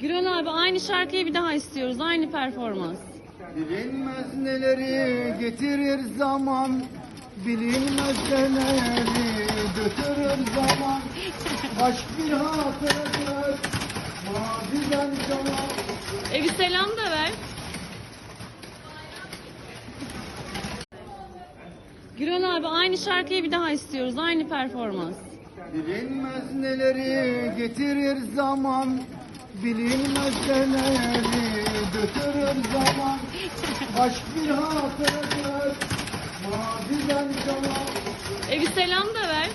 Güran abi aynı şarkıyı bir daha istiyoruz. Aynı performans. Bilinmez neleri getirir zaman, bilinmez neleri götürür zaman. Aşk bir hatıradır, maziden zaman. Bir selam da ver. Güran abi aynı şarkıyı bir daha istiyoruz. Aynı performans. Bilinmez neleri getirir zaman, bilinmez neleri götürür zaman. Aşk bir hatıradır, maziden zaman. Bir selam da ver.